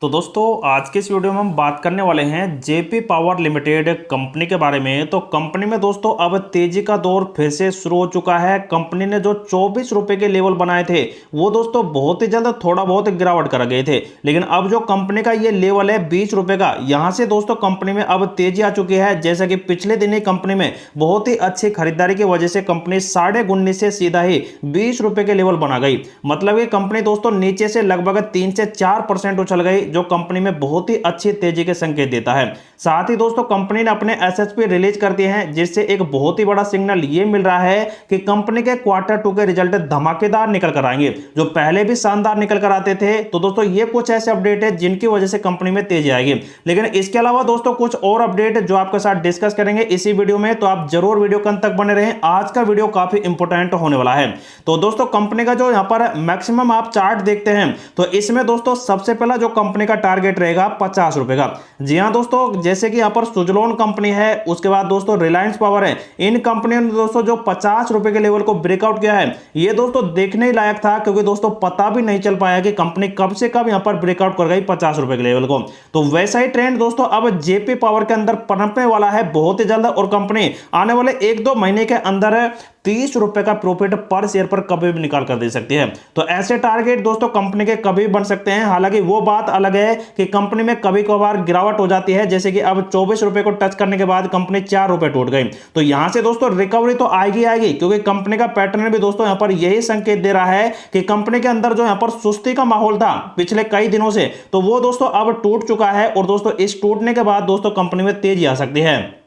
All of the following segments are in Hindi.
तो दोस्तों आज के इस वीडियो में हम बात करने वाले हैं जेपी पावर लिमिटेड कंपनी के बारे में। तो कंपनी में दोस्तों अब तेजी का दौर फिर से शुरू हो चुका है। कंपनी ने जो 24 रुपए के लेवल बनाए थे वो दोस्तों बहुत ही जल्द थोड़ा बहुत गिरावट कर गए थे, लेकिन अब जो कंपनी का ये लेवल है 20 रुपए का, यहां से दोस्तों कंपनी में अब तेजी आ चुकी है। जैसा कि पिछले दिन ही कंपनी में बहुत ही अच्छी खरीदारी की वजह से कंपनी 19.5 से सीधा ही 20 रुपए के लेवल बना गई। मतलब ये कंपनी दोस्तों नीचे से लगभग 3 से 4% उछल गई, जो कंपनी में बहुत ही अच्छी तेजी के संकेत देता है। साथ ही दोस्तों कंपनी ने अपने एसएसपी रिलीज कर दिए हैं, जिससे एक बहुत ही बड़ा सिग्नल ये मिल रहा है कि कंपनी के क्वार्टर 2 के रिजल्ट धमाकेदार निकल कर आएंगे, जो पहले भी शानदार निकल कर आते थे। तो दोस्तों ये कुछ ऐसे अपडेट है जिनकी वजह से कंपनी में तेजी आएगी, लेकिन इसके अलावा दोस्तों कुछ और अपडेट जो आपके साथ डिस्कस करेंगे इसी वीडियो में, तो आप जरूर वीडियो के अंत तक बने रहें। आज का वीडियो काफी इंपोर्टेंट होने वाला है। तो दोस्तों कंपनी का जो यहां पर मैक्सिमम आप चार्ट देखते हैं, तो इसमें दोस्तों सबसे पहला जो कंपनी का टारगेट रहेगा 50 रुपए का। जी हां दोस्तों, जैसे कि यहां पर सुजलोन कंपनी है, उसके बाद दोस्तों रिलायंस पावर है, इन कंपनियों ने दोस्तों जो 50 रुपए के लेवल को ब्रेकआउट किया है, ये दोस्तों देखने ही लायक था, क्योंकि दोस्तों पता भी नहीं चल पाया कि कंपनी कब से कब यहां पर ब्रेकआउट कर गई 50 रुपए के लेवल को। तो वैसा ही ट्रेंड दोस्तों अब जेपी पावर के अंदर पनपने वाला है बहुत ही जल्द, और कंपनी आने वाले 1-2 महीने के अंदर 30 रुपए का प्रॉफिट पर शेयर पर कभी भी निकाल कर दे सकती है। तो ऐसे टारगेट दोस्तों कंपनी के कभी बन सकते हैं। हालांकि वो बात अलग है कि कंपनी में कभी कभार गिरावट हो जाती है, जैसे कि अब 24 रुपए को टच करने के बाद कंपनी 4 रुपए टूट गई। तो यहां से दोस्तों रिकवरी तो आएगी आएगी, क्योंकि कंपनी का पैटर्न भी दोस्तों यहां पर यही संकेत दे रहा है कि कंपनी के अंदर जो यहां पर सुस्ती का माहौल था पिछले कई दिनों से, तो वो दोस्तों अब टूट चुका है। और दोस्तों इस टूटने के बाद दोस्तों कंपनी में तेजी आ सकती है।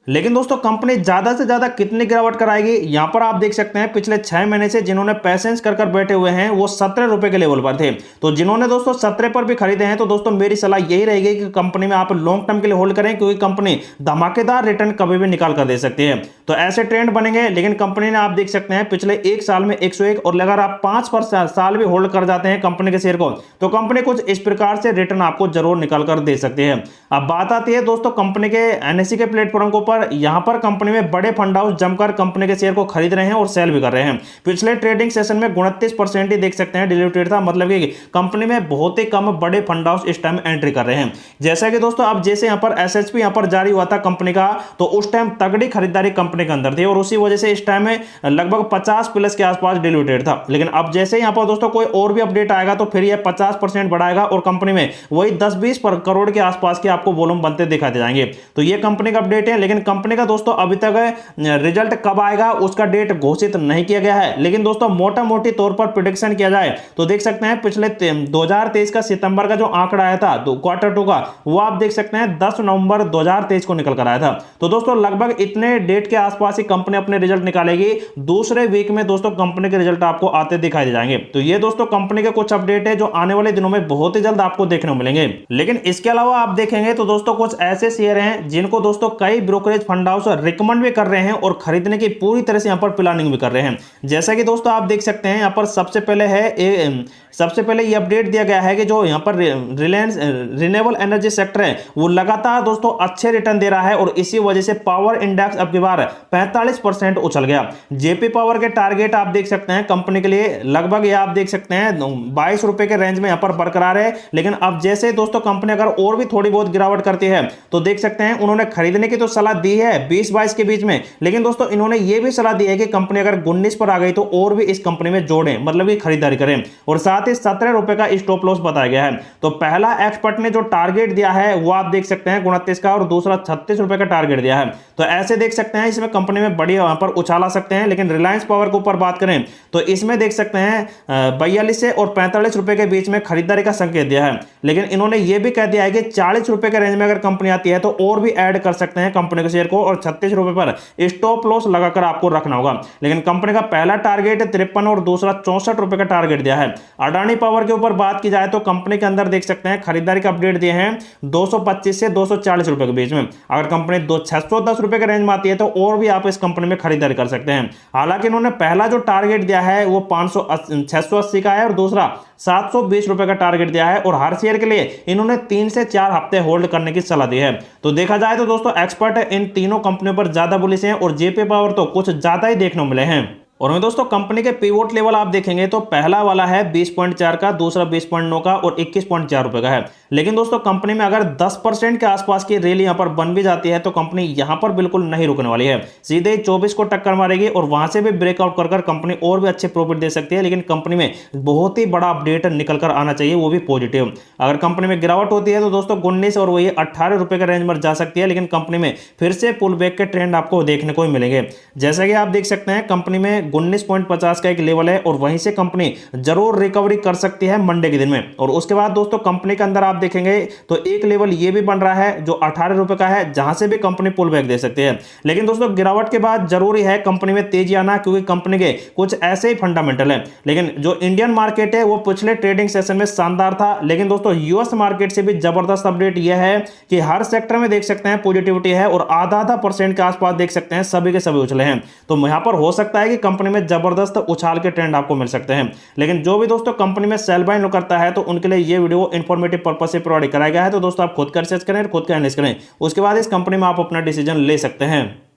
लेकिन दोस्तों कंपनी ज्यादा से ज्यादा कितनी गिरावट कराएगी, यहां पर आप देख सकते हैं पिछले 6 महीने से जिन्होंने पैसेंस कर बैठे हुए हैं वो 17 रुपए के लेवल पर थे। तो जिन्होंने दोस्तों 17 पर भी खरीदे हैं, तो दोस्तों मेरी सलाह यही रहेगी कि कंपनी में आप लॉन्ग टर्म के लिए होल्ड करें, क्योंकि कंपनी धमाकेदार रिटर्न कभी भी निकाल कर दे सकती है। तो ऐसे ट्रेंड बनेंगे। लेकिन कंपनी ने आप देख सकते हैं पिछले 1 साल में 101, और अगर आप 5 साल भी होल्ड कर जाते हैं कंपनी के शेयर को, तो कंपनी कुछ इस प्रकार से रिटर्न आपको जरूर निकाल कर दे सकती है। अब बात आती है दोस्तों कंपनी के एनएससी के प्लेटफॉर्म के ऊपर। यहां पर कंपनी में बड़े फंड हाउस जमकर कंपनी के शेयर को खरीद रहे हैं और सेल भी कर रहे हैं। पिछले ट्रेडिंग सेशन में 29% ही देख सकते हैं डिल्यूटेड था, मतलब कि कंपनी में बहुत ही कम बड़े फंड हाउस इस टाइम एंट्री कर रहे हैं। जैसा कि दोस्तों अब जैसे यहां पर एसएचपी यहां पर जारी हुआ था कंपनी का, तो उस टाइम तगड़ी खरीदारी कंपनी के अंदर थी, और उसी वजह से इस टाइम में लगभग 50 प्लस के आसपास डिल्यूटेड था। लेकिन अब जैसे यहां पर दोस्तों कोई और भी अपडेट आएगा, तो फिर यह 50% बढ़ाएगा, और कंपनी में वही 10-20 करोड़ के आसपास के आपको वॉल्यूम बनते दिखाई दे जाएंगे। तो ये कंपनी का अपडेट है। लेकिन कंपनी का दोस्तों अभी तक रिजल्ट कब आएगा उसका डेट घोषित नहीं किया गया है। लेकिन दोस्तों मोटा मोटी तौर पर प्रेडिक्शन किया जाए तो देख सकते हैं पिछले 2023 का सितंबर का जो आंकड़ा आया था क्वार्टर 2 का, वो आप देख सकते हैं 10 नवंबर 2023 को निकल कर आया था। तो दोस्तों लगभग इतने डेट के आसपास ही कंपनी अपने रिजल्ट निकालेगी। दूसरे वीक में दोस्तों कंपनी के रिजल्ट आपको आते दिखाई दे जाएंगे। तो ये दोस्तों कंपनी के कुछ अपडेट है जो आने वाले दिनों में बहुत ही जल्द आपको देखने को मिलेंगे। लेकिन इसके अलावा आप देखेंगे तो दोस्तों कुछ ऐसे शेयर हैं जिनको दोस्तों कई ब्रोकरेज फंड हाउस रिकमेंड भी कर रहे हैं और खरीदने की पूरी तरह से यहां पर प्लानिंग भी कर रहे हैं। जैसा कि दोस्तों आप देख सकते हैं यहां पर सबसे पहले ये अपडेट दिया गया है कि जो यहां पर रिलायंस रिन्यूएबल एनर्जी सेक्टर है वो लगातार दोस्तों अच्छे रिटर्न दे रहा है, और इसी वजह से पावर इंडेक्स अब की बार 45% उछल गया। जेपी पावर के टारगेट आप देख सकते हैं कंपनी के लिए लगभग ये आप देख सकते हैं 22 रुपए के रेंज में यहां पर बरकरार है। लेकिन अब जैसे दोस्तों कंपनी अगर और भी थोड़ी बहुत गिरावट करती है, तो देख सकते हैं उन्होंने खरीदने की तो सलाह दी है 20-22 के बीच में, लेकिन दोस्तों इन्होंने ये भी सलाह दी है कि कंपनी अगर 19 पर आ गई तो और भी इस कंपनी में जोड़ें, मतलब कि खरीदारी करें। और साथ ही 17 रुपए का स्टॉप लॉस बताया गया है। तो पहला एक्सपर्ट ने जो टारगेट दिया है वो आप देख सकते हैं 29 का, और दूसरा 36 रुपए का टारगेट दिया है। तो ऐसे देख सकते हैं इसमें कंपनी में बड़ी वहां पर उछाल आ सकते हैं। लेकिन रिलायंस पावर के ऊपर बात करें तो इसमें देख सकते हैं 42 से और 45 रुपए के बीच में खरीदारी का संकेत दिया है। लेकिन इन्होंने ये भी कह दिया है कि 40 रुपए के रेंज में अगर कंपनी आती है तो और भी ऐड कर सकते हैं कंपनी के शेयर को, और 36 रुपए पर स्टॉप लॉस लगाकर आपको रखना होगा। लेकिन कंपनी का पहला टारगेट 53 और दूसरा 64 रुपए का टारगेट दिया है। अडानी पावर के ऊपर बात की जाए तो कंपनी के अंदर देख सकते हैं खरीदारी का अपडेट दिए हैं 225 से 240 रुपए के बीच में। अगर कंपनी 610 रुपए के रेंज में आती है तो और भी आप इस कंपनी में खरीदारी कर सकते हैं। हालांकि इन्होंने पहला जो टारगेट दिया है वो 680 का है, और दूसरा 720 रुपए का टारगेट दिया है, और हर शेयर के लिए इन्होंने 3 से 4 हफ्ते होल्ड करने की सलाह दी है। तो देखा जाए तो दोस्तों एक्सपर्ट इन तीनों कंपनियों पर ज्यादा बुलिश हैं, और जेपी पावर तो कुछ ज्यादा ही देखने को मिले हैं। और वहीं दोस्तों कंपनी के पिवोट लेवल आप देखेंगे तो पहला वाला है 20.4 का, दूसरा 20.9 का और 21.4 रुपए का है। लेकिन दोस्तों कंपनी में अगर 10% के आसपास की रेल यहां पर बन भी जाती है तो कंपनी यहां पर बिल्कुल नहीं रुकने वाली है, सीधे 24 को टक्कर मारेगी और वहां से भी ब्रेकआउट कर कंपनी और भी अच्छे प्रॉफिट दे सकती है। लेकिन कंपनी में बहुत ही बड़ा अपडेट निकल कर आना चाहिए, वो भी पॉजिटिव। अगर कंपनी में गिरावट होती है तो दोस्तों 19 और वही 18 रुपए के रेंज में जा सकती है, लेकिन कंपनी में फिर से पुल बैक के ट्रेंड आपको देखने को मिलेंगे। जैसा कि आप देख सकते हैं कंपनी में 19.50 का एक लेवल है और वहीं से कंपनी जरूर रिकवरी कर सकती है मंडे के दिन में। और उसके बाद दोस्तों कंपनी के अंदर आप देखेंगे तो एक लेवल ये भी बन रहा है जो 18 रुपए का है, जहां से भी कंपनी पुल बैक दे सकती है। लेकिन दोस्तों गिरावट के बाद जरूरी है कंपनी में तेजी आना, क्योंकि कंपनी के कुछ ऐसे ही फंडामेंटल है। लेकिन जो इंडियन मार्केट है वो पिछले ट्रेडिंग सेशन में शानदार था, लेकिन दोस्तों यूएस मार्केट से भी जबरदस्त अपडेट यह है कि हर सेक्टर में देख सकते हैं पॉजिटिविटी है और आधा परसेंट के आसपास देख सकते हैं सभी के सभी उछले हैं। तो यहां पर हो सकता है कि कंपनी में जबरदस्त उछाल के ट्रेंड आपको मिल सकते हैं। लेकिन जो भी दोस्तों कंपनी में सेल बाय करता है तो उनके लिए ये वीडियो इंफॉर्मेटिव पर्पज से प्रोवाइड कराया गया है। तो दोस्तों आप खुद का रिसर्च करें, खुद का एनालिसिस करें, उसके बाद इस कंपनी में आप अपना डिसीजन ले सकते हैं।